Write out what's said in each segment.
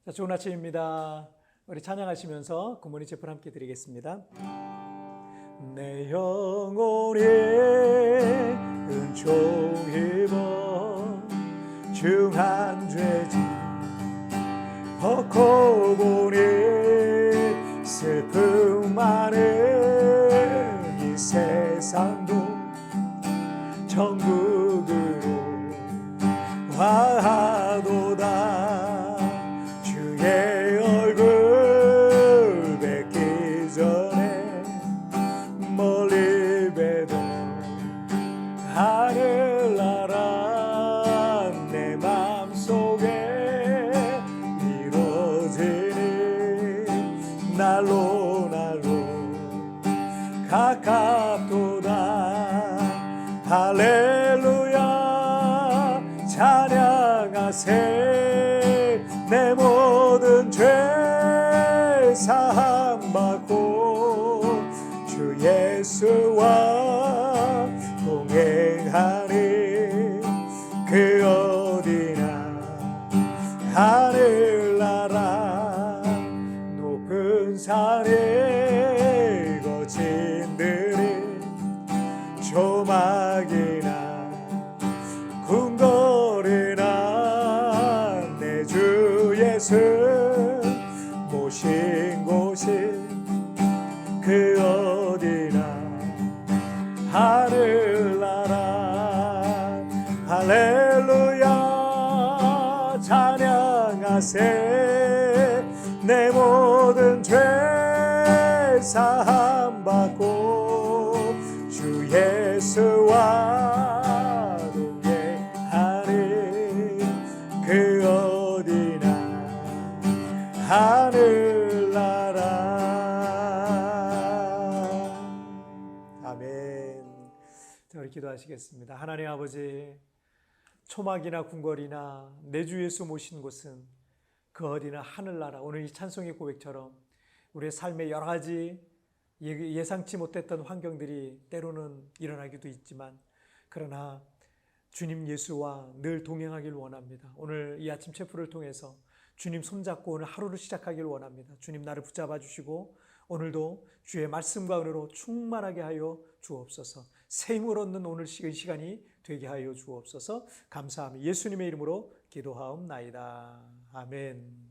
자, 좋은 아침입니다. 우리 찬양하시면서 굿모닝 제풀 함께 드리겠습니다. 내 영혼이 은총 입어 중한 죄짐 벗고 보니 슬픔 많은 이 세상도 천국으로 화하도다. 주의 얼굴 뵙기 전에 멀리 뵈던 하늘나라 내 맘속에 이루어지니 날로 가깝도다. 할렐루야 찬양하세. 내 모든 죄 사함받고 주 예수와 동행하니 그 어디나 하늘나라 높은 산에 거친 들이 조막이나 궁궐이나 내 주 예수 모신 곳이 그 어디나 하늘나라. 할렐루야 찬양하세. 내 모든 죄 사함받고 주 예수와 동행하니 그 어디나 하늘나라. 아멘. 자, 우리 기도하시겠습니다. 하나님 아버지, 초막이나 궁궐이나 내 주 예수 모신 곳은 그 어디나 하늘나라. 오늘 이 찬송의 고백처럼 우리의 삶에 여러 가지 예상치 못했던 환경들이 때로는 일어나기도 있지만, 그러나 주님 예수와 늘 동행하길 원합니다. 오늘 이 아침 체프를 통해서 주님 손잡고 오늘 하루를 시작하길 원합니다. 주님 나를 붙잡아 주시고 오늘도 주의 말씀과 은혜로 충만하게 하여 주옵소서. 새 힘을 얻는 오늘 시간이 되게 하여 주옵소서. 감사하며 예수님의 이름으로 기도하옵나이다. 아멘.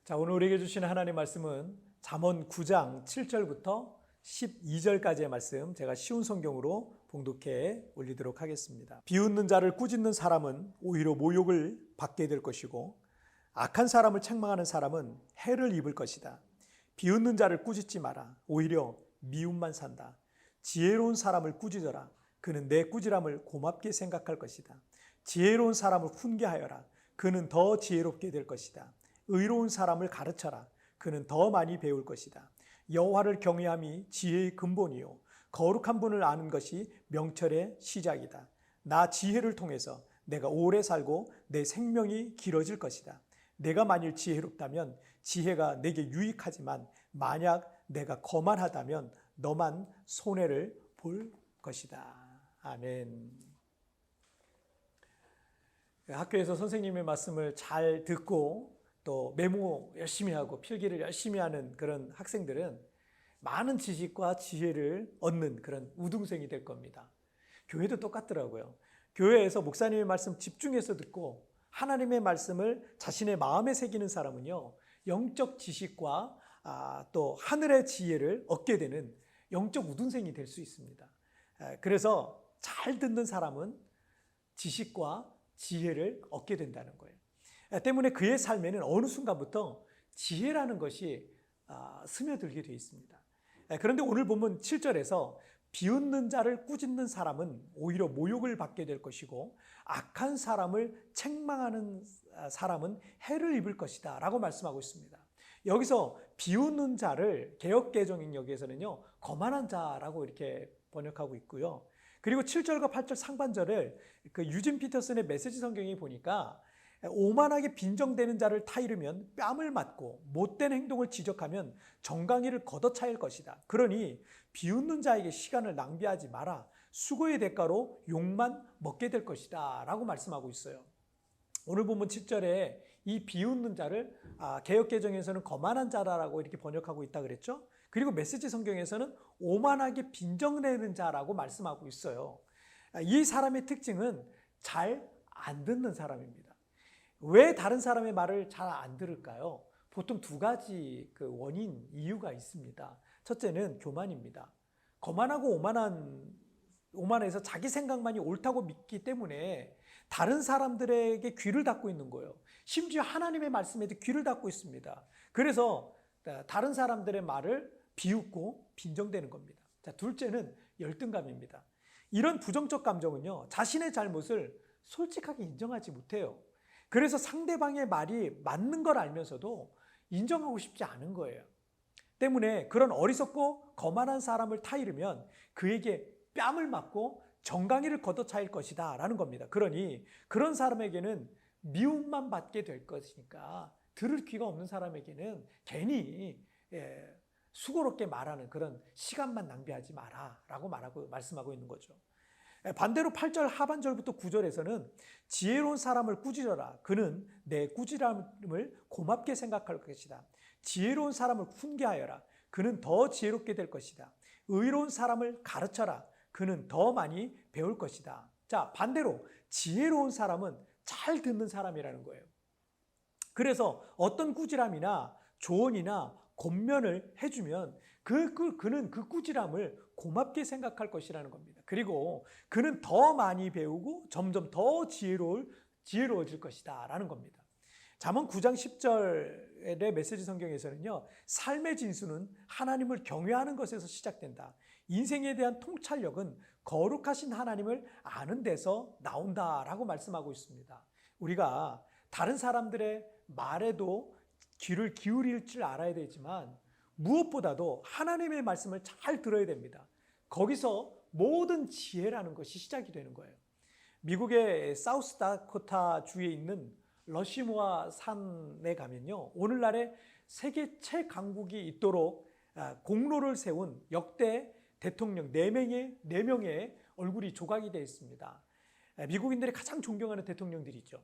자, 오늘 우리에게 주시는 하나님의 말씀은 잠언 9장 7절부터 12절까지의 말씀, 제가 쉬운 성경으로 봉독해 올리도록 하겠습니다. 비웃는 자를 꾸짖는 사람은 오히려 모욕을 받게 될 것이고, 악한 사람을 책망하는 사람은 해를 입을 것이다. 비웃는 자를 꾸짖지 마라. 오히려 미움만 산다. 지혜로운 사람을 꾸짖어라. 그는 내 꾸지람을 고맙게 생각할 것이다. 지혜로운 사람을 훈계하여라. 그는 더 지혜롭게 될 것이다. 의로운 사람을 가르쳐라. 그는 더 많이 배울 것이다. 여호와를 경외함이 지혜의 근본이요 거룩한 분을 아는 것이 명철의 시작이다. 나 지혜를 통해서 내가 오래 살고 내 생명이 길어질 것이다. 내가 만일 지혜롭다면 지혜가 내게 유익하지만 만약 내가 거만하다면 너만 손해를 볼 것이다. 아멘. 학교에서 선생님의 말씀을 잘 듣고 또 메모 열심히 하고 필기를 열심히 하는 그런 학생들은 많은 지식과 지혜를 얻는 그런 우등생이 될 겁니다. 교회도 똑같더라고요. 교회에서 목사님의 말씀 집중해서 듣고 하나님의 말씀을 자신의 마음에 새기는 사람은요, 영적 지식과 또 하늘의 지혜를 얻게 되는 영적 우등생이 될 수 있습니다. 그래서 잘 듣는 사람은 지식과 지혜를 얻게 된다는 거예요. 때문에 그의 삶에는 어느 순간부터 지혜라는 것이 스며들게 되어 있습니다. 그런데 오늘 보면 7절에서 비웃는 자를 꾸짖는 사람은 오히려 모욕을 받게 될 것이고, 악한 사람을 책망하는 사람은 해를 입을 것이다 라고 말씀하고 있습니다. 여기서 비웃는 자를 개역개정역에서는요, 거만한 자라고 이렇게 번역하고 있고요. 그리고 7절과 8절 상반절을 그 유진 피터슨의 메시지 성경에 보니까 오만하게 빈정대는 자를 타이르면 뺨을 맞고 못된 행동을 지적하면 정강이를 걷어차일 것이다. 그러니 비웃는 자에게 시간을 낭비하지 마라. 수고의 대가로 욕만 먹게 될 것이다 라고 말씀하고 있어요. 오늘 본문 7절에 이 비웃는 자를 개역개정에서는 거만한 자라고 이렇게 번역하고 있다 그랬죠. 그리고 메시지 성경에서는 오만하게 빈정내는 자라고 말씀하고 있어요. 이 사람의 특징은 잘 안 듣는 사람입니다. 왜 다른 사람의 말을 잘 안 들을까요? 보통 두 가지 이유가 있습니다. 첫째는 교만입니다. 거만하고 오만해서 자기 생각만이 옳다고 믿기 때문에 다른 사람들에게 귀를 닫고 있는 거예요. 심지어 하나님의 말씀에도 귀를 닫고 있습니다. 그래서 다른 사람들의 말을 비웃고 빈정대는 겁니다. 자, 둘째는 열등감입니다. 이런 부정적 감정은요, 자신의 잘못을 솔직하게 인정하지 못해요. 그래서 상대방의 말이 맞는 걸 알면서도 인정하고 싶지 않은 거예요. 때문에 그런 어리석고 거만한 사람을 타이르면 그에게 뺨을 맞고 정강이를 걷어차일 것이다 라는 겁니다. 그러니 그런 사람에게는 미움만 받게 될 것이니까 들을 귀가 없는 사람에게는 괜히 수고롭게 말하는 그런 시간만 낭비하지 마라 라고 말씀하고 있는 거죠. 반대로 8절 하반절부터 9절에서는 지혜로운 사람을 꾸짖어라. 그는 내 꾸지람을 고맙게 생각할 것이다. 지혜로운 사람을 훈계하여라. 그는 더 지혜롭게 될 것이다. 의로운 사람을 가르쳐라. 그는 더 많이 배울 것이다. 자, 반대로 지혜로운 사람은 잘 듣는 사람이라는 거예요. 그래서 어떤 꾸지람이나 조언이나 권면을 해주면 그는 그 꾸지람을 고맙게 생각할 것이라는 겁니다. 그리고 그는 더 많이 배우고 점점 더 지혜로워질 것이다 라는 겁니다. 잠언 9장 10절의 메시지 성경에서는요, 삶의 진수는 하나님을 경외하는 것에서 시작된다. 인생에 대한 통찰력은 거룩하신 하나님을 아는 데서 나온다라고 말씀하고 있습니다. 우리가 다른 사람들의 말에도 귀를 기울일 줄 알아야 되지만 무엇보다도 하나님의 말씀을 잘 들어야 됩니다. 거기서 모든 지혜라는 것이 시작이 되는 거예요. 미국의 사우스다코타 주에 있는 러시모아 산에 가면요, 오늘날의 세계 최강국이 있도록 공로를 세운 역대 대통령 4명의 얼굴이 조각이 되어 있습니다. 미국인들이 가장 존경하는 대통령들이죠.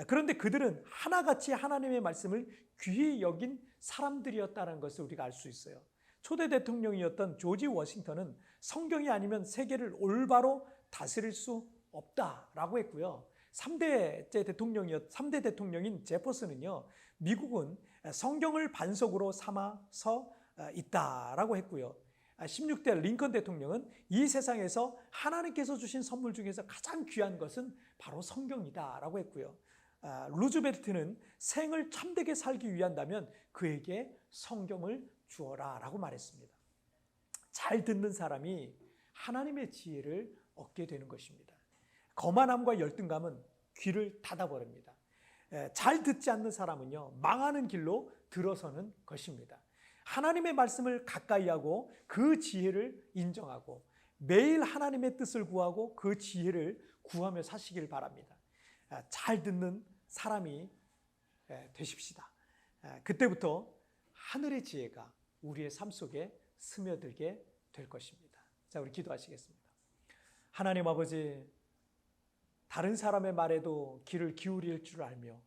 그런데 그들은 하나같이 하나님의 말씀을 귀히 여긴 사람들이었다는 것을 우리가 알 수 있어요. 초대 대통령이었던 조지 워싱턴은 성경이 아니면 세계를 올바로 다스릴 수 없다라고 했고요. 3대 대통령인 제퍼슨은요, 미국은 성경을 반석으로 삼아서 있다라고 했고요. 16대 링컨 대통령은 이 세상에서 하나님께서 주신 선물 중에서 가장 귀한 것은 바로 성경이다라고 했고요. 루즈벨트는 생을 참되게 살기 위한다면 그에게 성경을 주어라 라고 말했습니다. 잘 듣는 사람이 하나님의 지혜를 얻게 되는 것입니다. 거만함과 열등감은 귀를 닫아버립니다. 잘 듣지 않는 사람은요, 망하는 길로 들어서는 것입니다. 하나님의 말씀을 가까이 하고 그 지혜를 인정하고 매일 하나님의 뜻을 구하고 그 지혜를 구하며 사시길 바랍니다. 잘 듣는 사람이 되십시다. 그때부터 하늘의 지혜가 우리의 삶 속에 스며들게 될 것입니다. 자, 우리 기도하시겠습니다. 하나님 아버지, 다른 사람의 말에도 귀를 기울일 줄 알며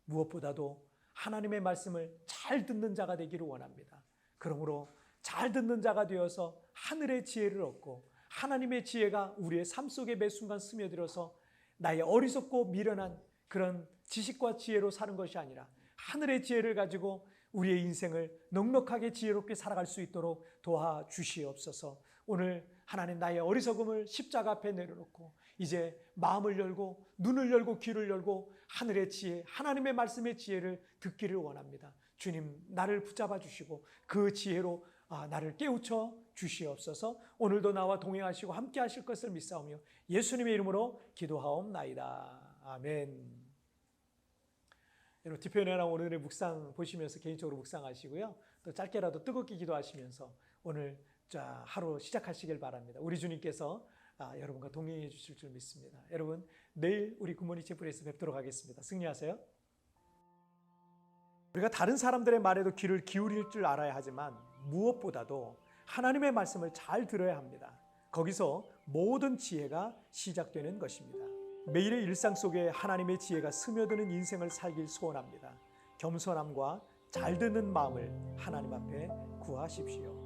무엇보다도 하나님의 말씀을 잘 듣는 자가 되기를 원합니다. 그러므로 잘 듣는 자가 되어서 하늘의 지혜를 얻고 하나님의 지혜가 우리의 삶 속에 매 순간 스며들어서 나의 어리석고 미련한 그런 지식과 지혜로 사는 것이 아니라 하늘의 지혜를 가지고 우리의 인생을 넉넉하게 지혜롭게 살아갈 수 있도록 도와주시옵소서. 오늘 하나님, 나의 어리석음을 십자가 앞에 내려놓고 이제 마음을 열고 눈을 열고 귀를 열고 하늘의 지혜, 하나님의 말씀의 지혜를 듣기를 원합니다. 주님, 나를 붙잡아 주시고 그 지혜로 나를 깨우쳐 주시옵소서. 오늘도 나와 동행하시고 함께 하실 것을 믿사오며 예수님의 이름으로 기도하옵나이다. 아멘. 여러분, 뒤편에나 오늘의 묵상 보시면서 개인적으로 묵상하시고요. 또 짧게라도 뜨겁게 기도하시면서 오늘 하루 시작하시길 바랍니다. 우리 주님께서 여러분과 동행해 주실 줄 믿습니다. 여러분, 내일 우리 굿모닝 채플에서 뵙도록 하겠습니다. 승리하세요. 우리가 다른 사람들의 말에도 귀를 기울일 줄 알아야 하지만 무엇보다도 하나님의 말씀을 잘 들어야 합니다. 거기서 모든 지혜가 시작되는 것입니다. 매일의 일상 속에 하나님의 지혜가 스며드는 인생을 살길 소원합니다. 겸손함과 잘 듣는 마음을 하나님 앞에 구하십시오.